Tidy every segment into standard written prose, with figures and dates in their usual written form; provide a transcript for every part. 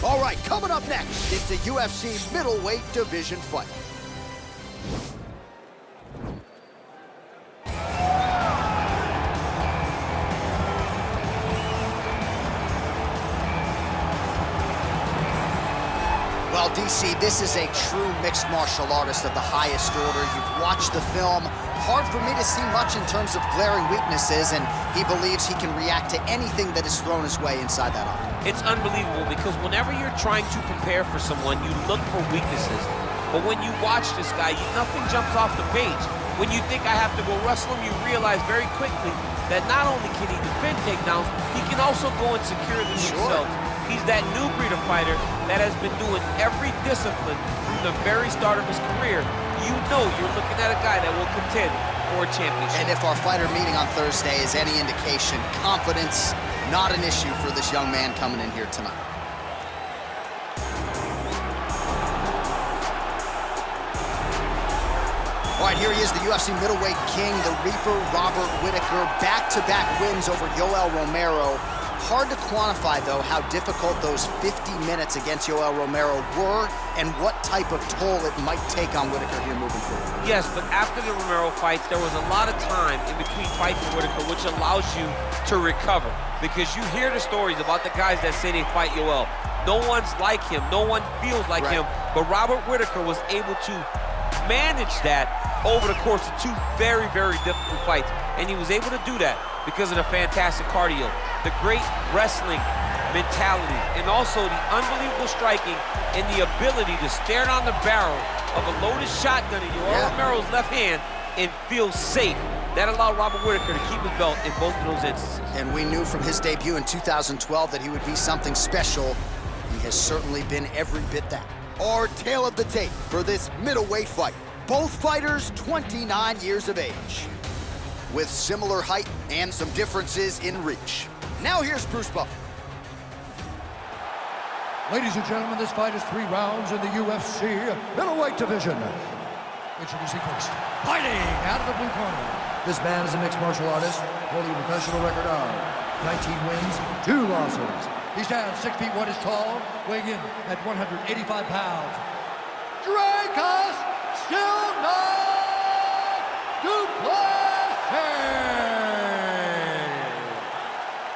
All right, coming up next, it's a UFC middleweight division fight. Well, DC, this is a true mixed martial artist of the highest order. You've watched the film. Hard for me to see much in terms of glaring weaknesses, and he believes he can react to anything that is thrown his way inside that octagon. It's unbelievable because whenever you're trying to prepare for someone, you look for weaknesses. But when you watch this guy, nothing jumps off the page. When you think I have to go wrestle him, you realize very quickly that not only can he defend takedowns, he can also go and secure them himself. He's that new breed of fighter that has been doing every discipline from the very start of his career. You know you're looking at a guy that will contend for a championship. And if our fighter meeting on Thursday is any indication, confidence, not an issue for this young man coming in here tonight. All right, here he is, the UFC middleweight king, the Reaper, Robert Whittaker, back-to-back wins over Yoel Romero. Hard to quantify, though, how difficult those 50 minutes against Yoel Romero were and what type of toll it might take on Whittaker here moving forward. Yes, but after the Romero fight, there was a lot of time in between fights with Whittaker, which allows you to recover. Because you hear the stories about the guys that say they fight Yoel. No one's like him. No one feels like him. But Robert Whittaker was able to manage that over the course of 2 very, very difficult fights. And he was able to do that because of the fantastic cardio, the great wrestling mentality, and also the unbelievable striking and the ability to stare down the barrel of a loaded shotgun in Yoel Romero's left hand and feel safe. That allowed Robert Whittaker to keep his belt in both of those instances. And we knew from his debut in 2012 that he would be something special. He has certainly been every bit that. Our tale of the tape for this middleweight fight. Both fighters 29 years of age, with similar height and some differences in reach. Now here's Bruce Buffer. Ladies and gentlemen, this fight is 3 rounds in the UFC middleweight division. Introducing first, fighting out of the blue corner. This man is a mixed martial artist, holding a professional record of 19 wins, 2 losses. He stands 6 feet 1 inch tall, weighing in at 185 pounds. Dricus Du Plessis!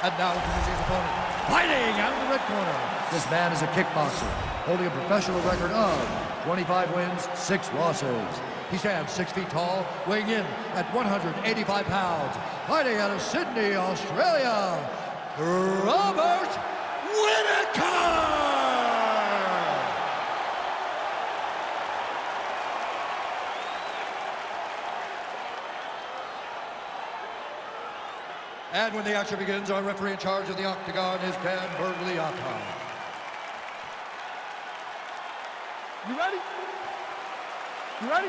And now introducing his opponent, fighting out of the red corner. This man is a kickboxer, holding a professional record of 25 wins, 6 losses. He stands 6 feet tall, weighing in at 185 pounds. Fighting out of Sydney, Australia, Robert Whittaker! And when the action begins, our referee in charge of the octagon is Dan Bergliata. You ready? You ready?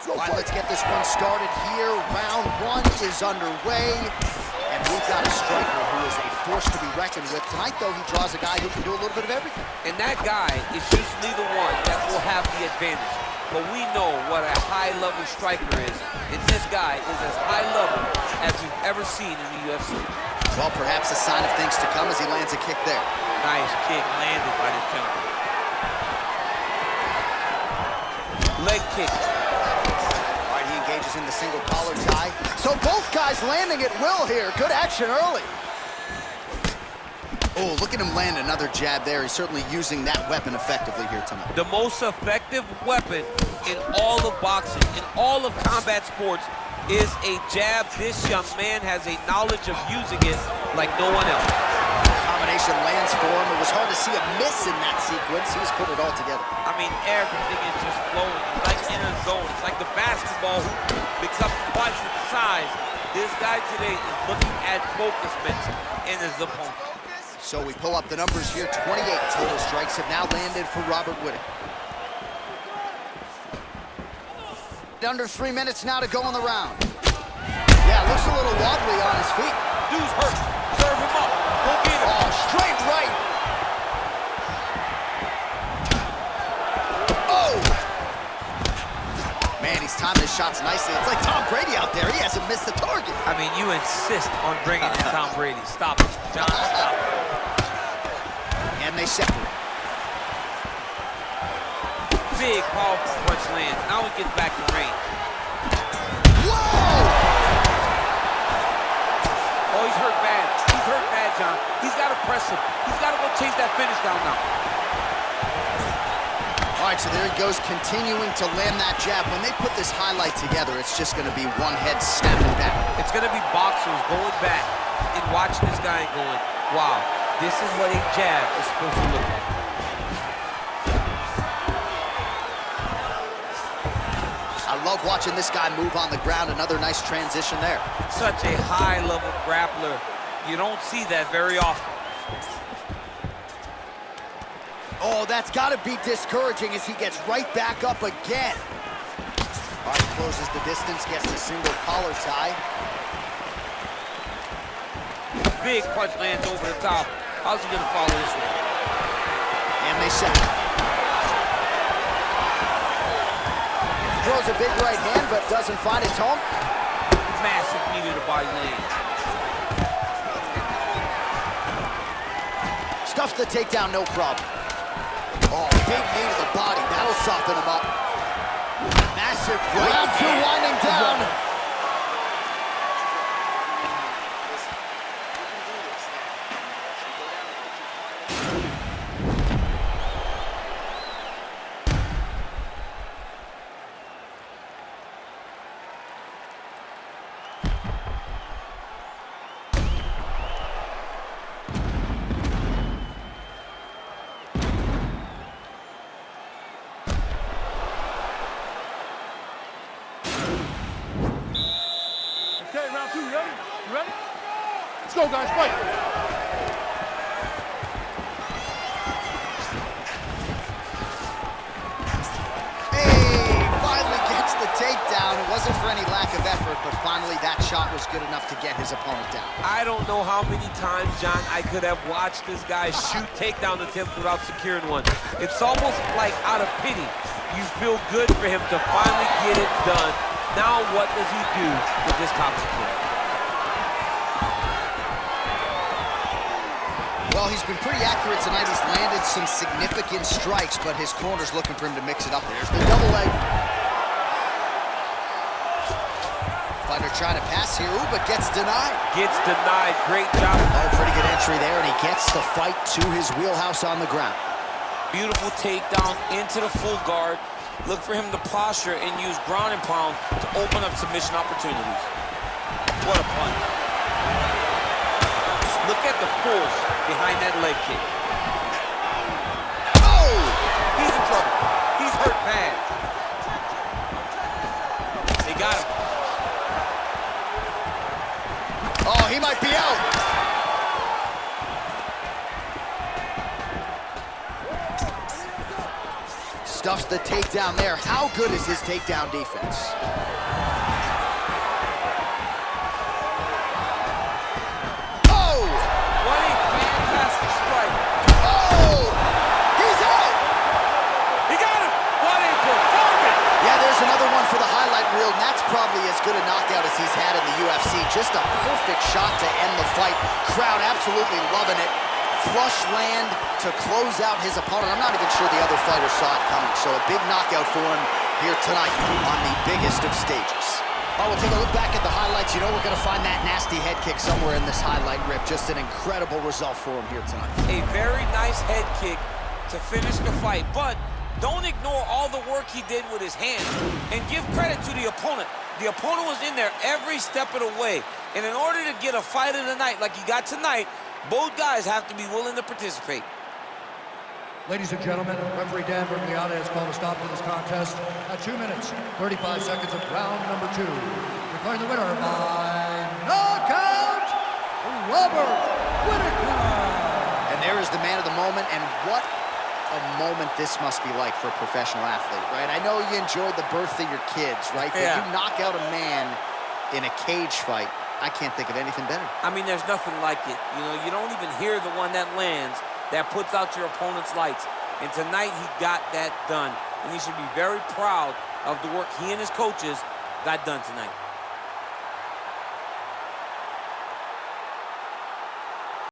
All right, let's get this one started here. Round 1 is underway. And we've got a striker who is a force to be reckoned with. Tonight, though, he draws a guy who can do a little bit of everything. And that guy is usually the one that will have the advantage. But we know what a high-level striker is. And this guy is as high-level as we've ever seen in the UFC. Well, perhaps a sign of things to come as he lands a kick there. Nice kick landed by this gentleman. Leg kick. All right, he engages in the single collar tie. So both guys landing at will here. Good action early. Oh, look at him land another jab there. He's certainly using that weapon effectively here tonight. The most effective weapon in all of boxing, in all of combat sports, is a jab. This young man has a knowledge of using it like no one else. Combination lands for him. It was hard to see a miss in that sequence. He's put it all together. I mean, everything is just flowing. It's like in a zone. It's like the basketball who picks up twice the size. This guy today is looking at focus in his opponent. So we pull up the numbers here. 28 total strikes have now landed for Robert Whittaker. Under 3 minutes now to go in the round. Yeah, looks a little wobbly on his feet. Dude's hurt. Serve him up. Go get him. Oh, straight right. Oh! Man, he's timing his shots nicely. It's like Tom Brady out there. He hasn't missed the target. I mean, you insist on bringing in Tom Brady. Stop it, John. Stop it. And they separate. Big, powerful punch lands. Now he gets back in range. Whoa! Oh, he's hurt bad. He's hurt bad, John. He's got to press him. He's got to go chase that finish down now. All right, so there he goes, continuing to land that jab. When they put this highlight together, it's just going to be one head snapping back. It's going to be boxers going back and watching this guy and going, wow, this is what a jab is supposed to look like. I love watching this guy move on the ground. Another nice transition there. Such a high-level grappler. You don't see that very often. Oh, that's got to be discouraging as he gets right back up again. All right, closes the distance, gets the single collar tie. Big punch lands over the top. How's he going to follow this one? And they separate. Throws a big right hand, but doesn't find its home. Massive knee to the body lands. Stuffs the takedown, no problem. Oh, big knee to the body. That'll soften him up. Massive right. Round two winding down. Okay, round two, you ready? You ready? Let's go, guys, fight. Hey, finally gets the takedown. It wasn't for any lack of effort, but finally that shot was good enough to get his opponent down. I don't know how many times, John, I could have watched this guy shoot takedown attempts without securing one. It's almost like out of pity. You feel good for him to finally get it done. Now what does he do with this top secure? Well, he's been pretty accurate tonight. He's landed some significant strikes, but his corner's looking for him to mix it up. There's the double leg. Fighter trying to pass here, ooh, but gets denied. Gets denied. Great job. Oh, pretty good entry there, and he gets the fight to his wheelhouse on the ground. Beautiful takedown into the full guard. Look for him to posture and use ground and pound to open up submission opportunities. What a punch. Look at the force behind that leg kick. Oh! He's in trouble. He's hurt bad. They got him. Oh, he might be out. Stuffs the takedown there. How good is his takedown defense? Oh! What a fantastic strike. Oh! He's out! He got him. What a performance. Yeah, there's another one for the highlight reel, and that's probably as good a knockout as he's had in the UFC. Just a perfect shot to end the fight. Crowd absolutely loving it. Flush land to close out his opponent. I'm not even sure the other fighter saw it coming, so a big knockout for him here tonight on the biggest of stages. Oh, we'll take a look back at the highlights. You know we're going to find that nasty head kick somewhere in this highlight rip. Just an incredible result for him here tonight. A very nice head kick to finish the fight, but don't ignore all the work he did with his hands and give credit to the opponent. The opponent was in there every step of the way, and in order to get a fight of the night like he got tonight, both guys have to be willing to participate. Ladies and gentlemen, referee Dan Bergliata has called a stop to this contest at 2 minutes, 35 seconds of round number 2. Declaring the winner by knockout, Robert Whittaker. And there is the man of the moment, and what a moment this must be like for a professional athlete, right? I know you enjoyed the birth of your kids, right? But yeah. You knock out a man in a cage fight, I can't think of anything better. I mean, there's nothing like it. You know, you don't even hear the one that lands that puts out your opponent's lights. And tonight he got that done. And he should be very proud of the work he and his coaches got done tonight.